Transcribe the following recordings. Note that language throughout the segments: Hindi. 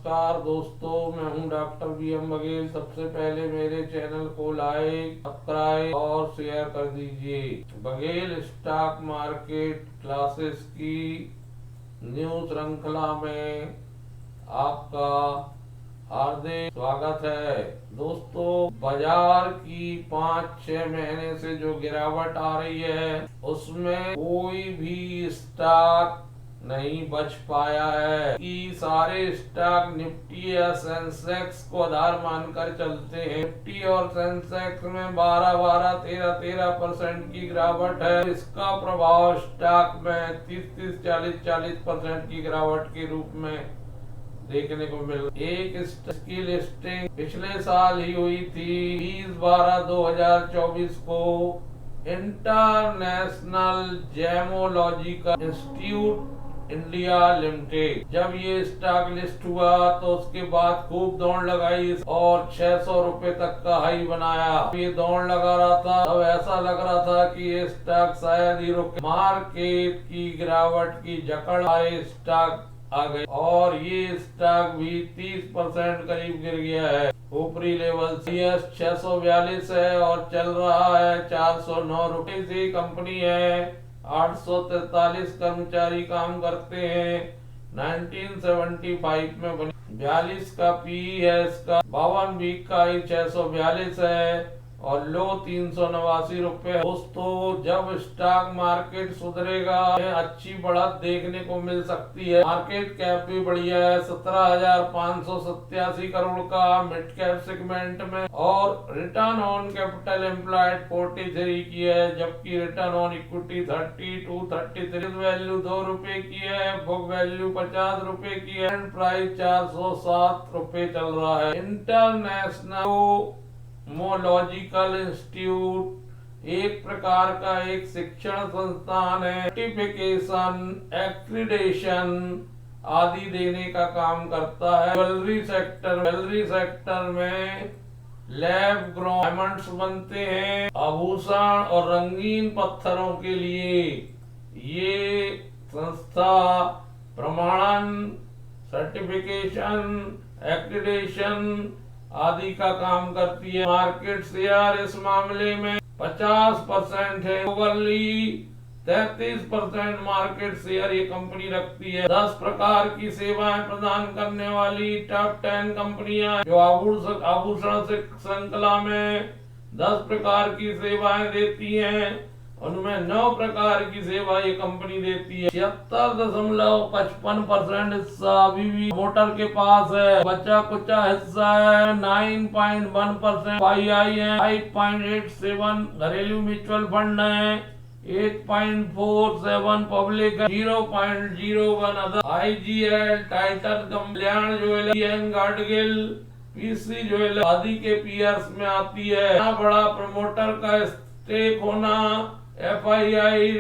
नमस्कार दोस्तों, मैं हूं डॉक्टर BM बघेल। सबसे पहले मेरे चैनल को लाइक, सब्सक्राइब और शेयर कर दीजिए। बघेल स्टॉक मार्केट क्लासेस की न्यू श्रृंखला में आपका हार्दिक स्वागत है। दोस्तों, बाजार की 5-6 महीने से जो गिरावट आ रही है उसमें कोई भी स्टॉक नहीं बच पाया है कि सारे स्टॉक निफ्टी या सेंसेक्स को आधार मानकर चलते हैं। निफ्टी और सेंसेक्स में 12-12, 13-13% की गिरावट है। इसका प्रभाव स्टॉक में 30-30, 40-40% की गिरावट के रूप में देखने को मिल। एक की लिस्टिंग पिछले साल ही हुई थी 20-12-2024 को international gemological institute India limited. जब ये स्टॉक लिस्ट हुआ तो उसके बाद खूब दौड़ लगाई और 600 रुपए तक का हाई बनाया। ये दौड़ लगा रहा था, तब ऐसा लग रहा था कि ये स्टॉक शायद ही रुके। मार्केट की गिरावट की जकड़ आए स्टॉक आ गए और ये स्टॉक भी 30% करीब गिर गया है। ऊपरी लेवल CS 642 है और चल रहा है 409 रुपए से। कंपनी है 843 कर्मचारी काम करते हैं। 1975 में बनी। 42 का PE है इसका। 52 वीक का ही 642 है और लो 389 रुपए। दोस्तों, जब स्टॉक मार्केट सुधरेगा अच्छी बढ़त देखने को मिल सकती है। मार्केट कैप भी बढ़िया है, 17,587 करोड़ का मिड कैप सेगमेंट में और रिटर्न ऑन कैपिटल एम्प्लॉयड 43 की है, जबकि रिटर्न ऑन इक्विटी 32-33। वैल्यू 2 रुपए की है, बुक वैल्यू 50 रुपए की है, प्राइस 407 रुपए चल रहा है। इंटरनेशनल मोलॉजिकल इंस्टीट्यूट एक प्रकार का एक शिक्षण संस्थान है। सर्टिफिकेशन, एक्रीडेशन आदि देने का काम करता है। ज्वेलरी सेक्टर में लैब ग्रोन डायमंड्स बनते हैं। आभूषण और रंगीन पत्थरों के लिए ये संस्था प्रमाणन, सर्टिफिकेशन, एक्रीडेशन आदि का काम करती है। मार्केट शेयर इस मामले में 50% है। ओवरली 33% मार्केट शेयर ये कंपनी रखती है। 10 प्रकार की सेवाएं प्रदान करने वाली टॉप 10 कंपनियां जो आभूषण श्रृंखला में 10 प्रकार की सेवाएं देती हैं, उनमें 9 प्रकार की सेवा ये कंपनी देती है। 76.55% हिस्सा अभी भी मोटर के पास है। बचा कुचा हिस्सा है 9.1% पाई है। 5.87 घरेलू म्यूचुअल फंड है। 8.47 पब्लिक है। 0.01 अदर। IGL, टाइटन, कल्याण ज्वेलर्स, गार्डगिल, PC ज्वेलर्स आदि के पीयर्स में आती है। बड़ा प्रमोटर का स्टेक होना, FII,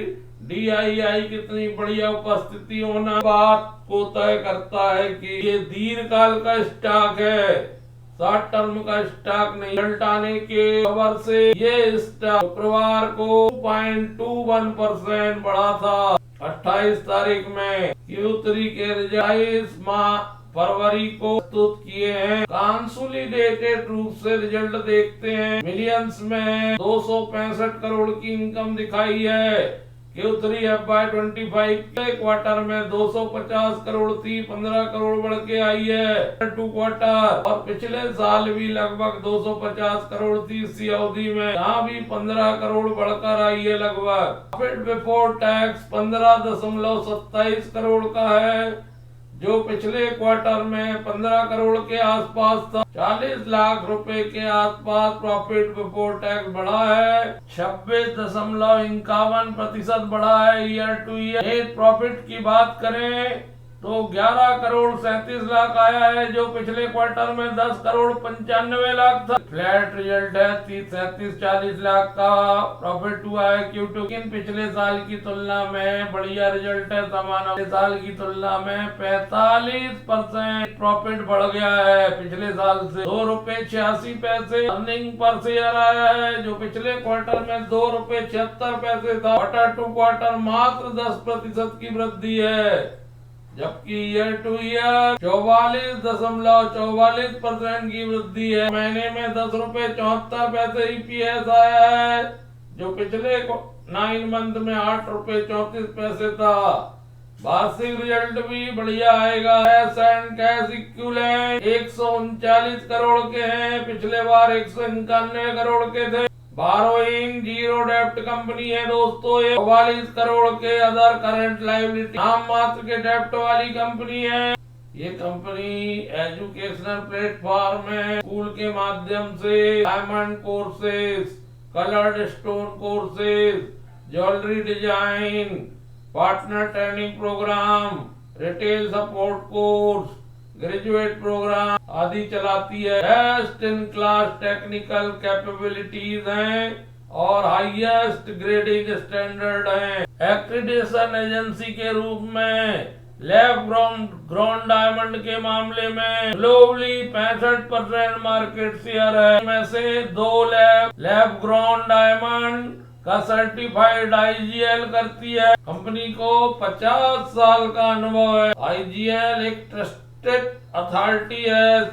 DII कितनी बढ़िया उपस्थिति होना बात को तय करता है कि ये दीर्घकाल का स्टॉक है, शॉर्ट टर्म का स्टॉक नहीं। रिजल्ट आने के खबर से ये स्टॉक शुक्रवार को 2.21% बढ़ा था। 28 तारीख में Q3 के रिजल्ट फरवरी को प्रस्तुत किए हैं। कंसोलिडेटेड रूप से रिजल्ट देखते हैं। मिलियंस में 265 करोड़ की इनकम दिखाई है। Q3 FY25 के क्वार्टर में 250 करोड़ थी, 15 करोड़ बढ़ के आई है 2 क्वार्टर। और पिछले साल भी लगभग 250 करोड़ थी इसी अवधि में, यहाँ भी 15 करोड़ बढ़कर आई है लगभग। प्रॉफिट बिफोर टैक्स 15.27 करोड़ का है, जो पिछले क्वार्टर में 15 करोड़ के आसपास था। 40 लाख रुपए के आसपास प्रॉफिट बिफोर टैक्स बढ़ा है। 26.51% बढ़ा है year two year. Net profit की बात करें तो 11 करोड़ 37 लाख आया है, जो पिछले क्वार्टर में 10 करोड़ 95 लाख था। फ्लैट रिजल्ट है 37-40 लाख का प्रॉफिट हुआ है Q2। पिछले साल की तुलना में बढ़िया रिजल्ट है। समान साल की तुलना में 45% प्रॉफिट बढ़ गया है पिछले साल से। 2 रुपए 86 पैसे अर्निंग पर शेयर आया है, जो पिछले क्वार्टर में 2 रुपए 76 पैसे था। क्वार्टर टू क्वार्टर मात्र 10% की वृद्धि है, जबकि ईयर टू ईयर 44.44% की वृद्धि है। महीने में 10.74 EPS आया है, जो पिछले 9 मंथ में 8.34 था। वार्षिक रिजल्ट भी बढ़िया आएगा। Cash and cash equivalent 139 crore के हैं, पिछले बार 191 करोड़ के थे। बारोइंग जीरो डेप्ट कंपनी है दोस्तों, ये 44 करोड़ के अदर करंट लायबिलिटी नाम मात्र के डेप्ट वाली कंपनी है। ये कंपनी एजुकेशनल प्लेटफॉर्म है, स्कूल के माध्यम से diamond courses, coloured stone courses, jewellery design, partner training programme, retail support course, graduate programme आदि चलाती है। Best in class technical capabilities हैं और हाईएस्ट ग्रेडिंग स्टैंडर्ड हैं। एक्रेडिटेशन एजेंसी के रूप में लैब ग्रोन डायमंड के मामले में ग्लोबली 65% मार्केट शेयर है। में से 2 लैब ग्रोन डायमंड का सर्टिफाइड IGL करती है। कंपनी को 50 साल का अनुभव है। IGL एक ट्रस्टेड अथॉरिटी है,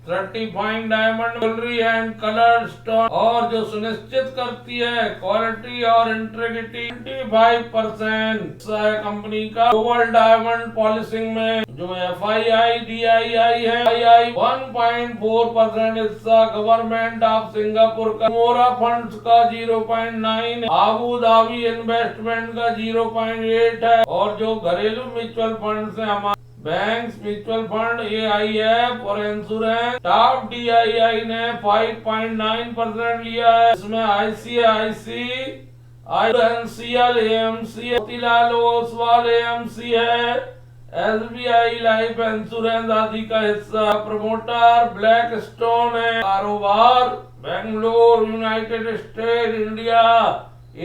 certifying diamond jewellery and colour stone, और जो सुनिश्चित करती है क्वालिटी और इंटीग्रिटी। 25% कंपनी का ग्लोबल डायमंड पॉलिशिंग में जो FII DII है, FII 1.4% हिस्सा गवर्नमेंट ऑफ सिंगापुर का, मोरा फंड्स का 0.9, आबू धाबी इन्वेस्टमेंट का 0.8 है, और जो घरेलू म्यूचुअल फंड है हमारे बैंक्स, म्यूचुअल फंड, AIF और इंश्योरेंस, टॉप DII ने 5.9% लिया है। इसमें ICICI, INCL, AMC, Motilal Oswal AMC है, SBI लाइफ इंश्योरेंस आदि का हिस्सा। प्रमोटर ब्लैक स्टोन है। कारोबार Bangalore, United state, India,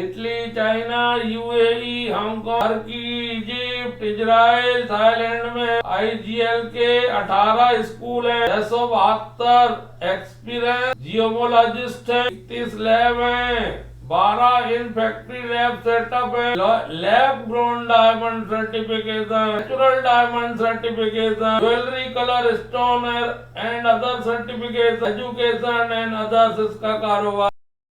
Italy, China, UAE, Hong Kong, Turkey, Egypt, Israel, Thailand में IGL के 18 स्कूल हैं, 672 एक्सपीरियंस जियोलॉजिस्ट हैं, 31 लैब हैं, 12 इन फैक्ट्री लैब सेटअप है, lab grown diamond certification, natural diamond certification, jewellery colour stone and other certification, education and others इसका कारोबार।